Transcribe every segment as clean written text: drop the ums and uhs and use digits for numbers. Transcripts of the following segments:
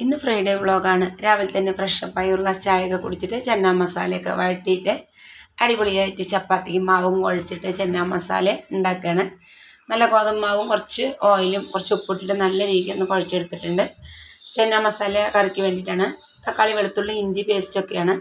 ഇന്ന് ഫ്രൈഡേ വ്ളോഗാണ്. രാവിലെ തന്നെ ഫ്രഷപ്പായി ഒരു ഗ്ലാസ് ചായയൊക്കെ കുടിച്ചിട്ട് ചെന്ന മസാലയൊക്കെ വഴറ്റിയിട്ട് അടിപൊളിയായിട്ട് ചപ്പാത്തിക്ക് മാവും കുഴച്ചിട്ട് ചെന്ന മസാല ഉണ്ടാക്കുകയാണ്. നല്ല ഗോതമ്പ് മാവും കുറച്ച് ഓയിലും കുറച്ച് ഉപ്പിട്ടിട്ട് നല്ല രീതിക്ക് ഒന്ന് കുഴച്ചെടുത്തിട്ടുണ്ട്. ചെന്ന മസാല കറിക്ക് വേണ്ടിയിട്ടാണ്. തക്കാളി, വെളുത്തുള്ളി, ഇഞ്ചി പേസ്റ്റൊക്കെയാണ്.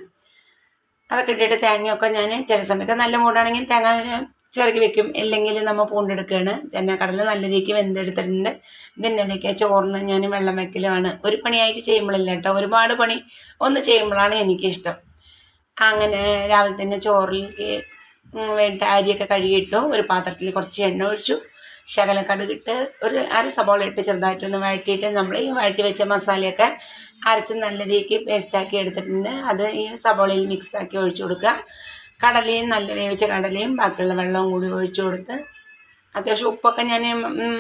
അതൊക്കെ ഇട്ടിട്ട് തേങ്ങയൊക്കെ ഞാൻ ചില സമയത്ത് നല്ല മൂടാണെങ്കിൽ തേങ്ങ ചിറകി വെക്കും, ഇല്ലെങ്കിൽ നമ്മൾ പൂണ്ടെടുക്കുകയാണ്. ചെന്നക്കടല നല്ല രീതിക്ക് വെന്തെടുത്തിട്ടുണ്ട്. ഇതിനിടയ്ക്ക് ചോറിന് ഞാൻ വെള്ളം വെക്കലുമാണ്. ഒരു പണിയായിട്ട് ചെയ്യുമ്പോഴില്ല കേട്ടോ, ഒരുപാട് പണി ഒന്ന് ചെയ്യുമ്പോഴാണ് എനിക്കിഷ്ടം. അങ്ങനെ രാവിലെ തന്നെ ചോറിലേക്ക് വേണ്ട അരിയൊക്കെ കഴുകിയിട്ടു. ഒരു പാത്രത്തിൽ കുറച്ച് എണ്ണ ഒഴിച്ചു, ശകലം കടുകിട്ട് ഒരു അര സബോള ഇട്ട് ചെറുതായിട്ടൊന്ന് വഴറ്റിയിട്ട് നമ്മൾ ഈ വഴറ്റി വെച്ച മസാലയൊക്കെ അരച്ച് നല്ല രീതിക്ക് പേസ്റ്റാക്കി എടുത്തിട്ടുണ്ട്. അത് ഈ സബോളയിൽ മിക്സാക്കി ഒഴിച്ചു കൊടുക്കുക. കടലയും നല്ല വേവിച്ച കടലയും ബാക്കിയുള്ള വെള്ളവും കൂടി ഒഴിച്ചു കൊടുത്ത് അത്യാവശ്യം ഉപ്പൊക്കെ ഞാൻ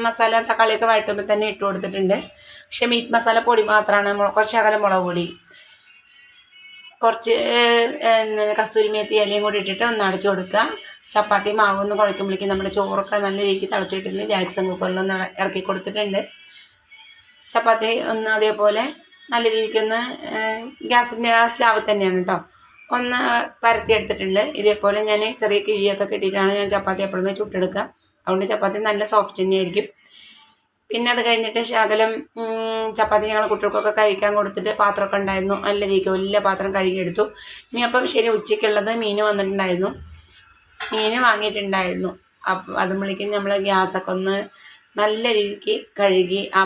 മസാല തക്കാളിയൊക്കെ വഴറ്റുമ്പോൾ തന്നെ ഇട്ട് കൊടുത്തിട്ടുണ്ട്. പക്ഷേ മീറ്റ് മസാല പൊടി മാത്രമാണ്, കുറച്ച് ശകലം മുളക് പൊടി, കുറച്ച് കസ്തൂരി മേത്തി ഇലയും കൂടി ഇട്ടിട്ട് ഒന്ന് അടച്ചു കൊടുക്കുക. ചപ്പാത്തി മാവ് ഒന്ന് കുഴക്കുമ്പോഴേക്കും നമ്മുടെ ചോറൊക്കെ നല്ല രീതിക്ക് തിളച്ചിട്ടില്ല. ജാക്സൺ കുക്കറിലൊന്ന് ഇറക്കി കൊടുത്തിട്ടുണ്ട്. ചപ്പാത്തി ഒന്ന് അതേപോലെ നല്ല രീതിക്കൊന്ന് ഗ്യാസിൻ്റെ ആ സ്ലാവ് തന്നെയാണ് കേട്ടോ, ഒന്ന് പരത്തി എടുത്തിട്ടുണ്ട്. ഇതേപോലെ ഞാൻ ചെറിയ കിഴിയൊക്കെ കിട്ടിയിട്ടാണ് ഞാൻ ചപ്പാത്തി എപ്പോഴും ചുട്ടെടുക്കുക. അതുകൊണ്ട് ചപ്പാത്തി നല്ല സോഫ്റ്റ് തന്നെയായിരിക്കും. പിന്നെ അത് കഴിഞ്ഞിട്ട് ശകലം ചപ്പാത്തി ഞങ്ങൾ കുട്ടികൾക്കൊക്കെ കഴിക്കാൻ കൊടുത്തിട്ട് പാത്രമൊക്കെ ഉണ്ടായിരുന്നു. നല്ല രീതിക്ക് വലിയ പാത്രം കഴുകിയെടുത്തു. ഇനി അപ്പം ശരി ഉച്ചയ്ക്കുള്ളത് മീൻ വന്നിട്ടുണ്ടായിരുന്നു, മീൻ വാങ്ങിയിട്ടുണ്ടായിരുന്നു. അപ്പം അതുമ്പോഴേക്കും നമ്മൾ ഗ്യാസൊക്കെ ഒന്ന് നല്ല രീതിക്ക് കഴുകി ആ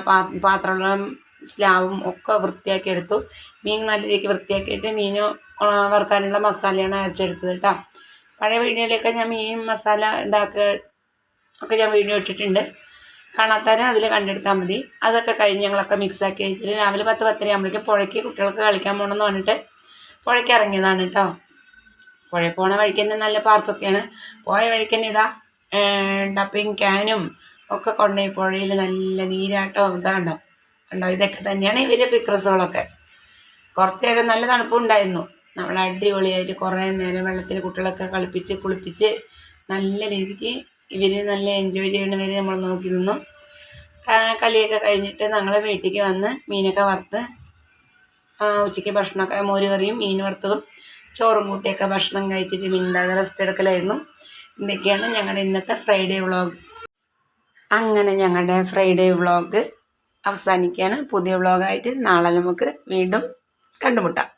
പാത്രങ്ങളും സ്ലാവും ഒക്കെ വൃത്തിയാക്കി എടുത്തു. മീൻ നല്ല രീതിക്ക് വൃത്തിയാക്കിയിട്ട് മീൻ വറുക്കാനുള്ള മസാലയാണ് അരച്ചെടുത്തത് കേട്ടോ. പഴയ വീഡിയോയിലൊക്കെ ഞാൻ മീൻ മസാല ഒക്കെ ഞാൻ വീഡിയോ ഇട്ടിട്ടുണ്ട്. കാണാത്തവരെ അതിൽ കണ്ടെടുത്താൽ മതി. അതൊക്കെ കഴിഞ്ഞ് ഞങ്ങളൊക്കെ മിക്സാക്കി വെച്ചിട്ട് രാവിലെ 10-10:30 ആകുമ്പോഴേക്കും പുഴയ്ക്ക് കുട്ടികൾക്ക് കളിക്കാൻ പോകണമെന്ന് പറഞ്ഞിട്ട് പുഴയ്ക്ക് ഇറങ്ങിയതാണ് കേട്ടോ. പുഴയിൽ പോണ വഴിക്ക് തന്നെ നല്ല പാർക്കൊക്കെയാണ്. പോയ വഴിക്ക് തന്നെ ഇതാ ഡപ്പിങ് ക്യാനും ഒക്കെ കൊണ്ടുപോയി പുഴയിൽ നല്ല നീരാട്ടവും ഇതാണ്ടോ ഉണ്ടോ. ഇതൊക്കെ തന്നെയാണ് ഇവരുടെ പിക്രസുകളൊക്കെ. കുറച്ച് നേരം നല്ല തണുപ്പുണ്ടായിരുന്നു. നമ്മൾ അടിപൊളിയായിട്ട് കുറേ നേരം വെള്ളത്തിൽ കുട്ടികളൊക്കെ കളിപ്പിച്ച് കുളിപ്പിച്ച് നല്ല രീതിക്ക് ഇവർ നല്ല എൻജോയ് ചെയ്യണവരെ നമ്മൾ നോക്കി നിന്നു. കളിയൊക്കെ കഴിഞ്ഞിട്ട് ഞങ്ങൾ വീട്ടിലേക്ക് വന്ന് മീനൊക്കെ വറുത്ത് ഉച്ചയ്ക്ക് ഭക്ഷണമൊക്കെ മോര് കറിയും മീൻ വറുത്തതും ചോറും കൂട്ടിയൊക്കെ ഭക്ഷണം കഴിച്ചിട്ട് മിണ്ടാതെ റെസ്റ്റ് എടുക്കലായിരുന്നു. ഇതൊക്കെയാണ് ഞങ്ങളുടെ ഇന്നത്തെ ഫ്രൈഡേ വ്ളോഗ്. അങ്ങനെ ഞങ്ങളുടെ ഫ്രൈഡേ വ്ളോഗ് അവസാനിക്കുകയാണ്. പുതിയ വ്ളോഗായിട്ട് നാളെ നമുക്ക് വീണ്ടും കണ്ടുമുട്ടാം.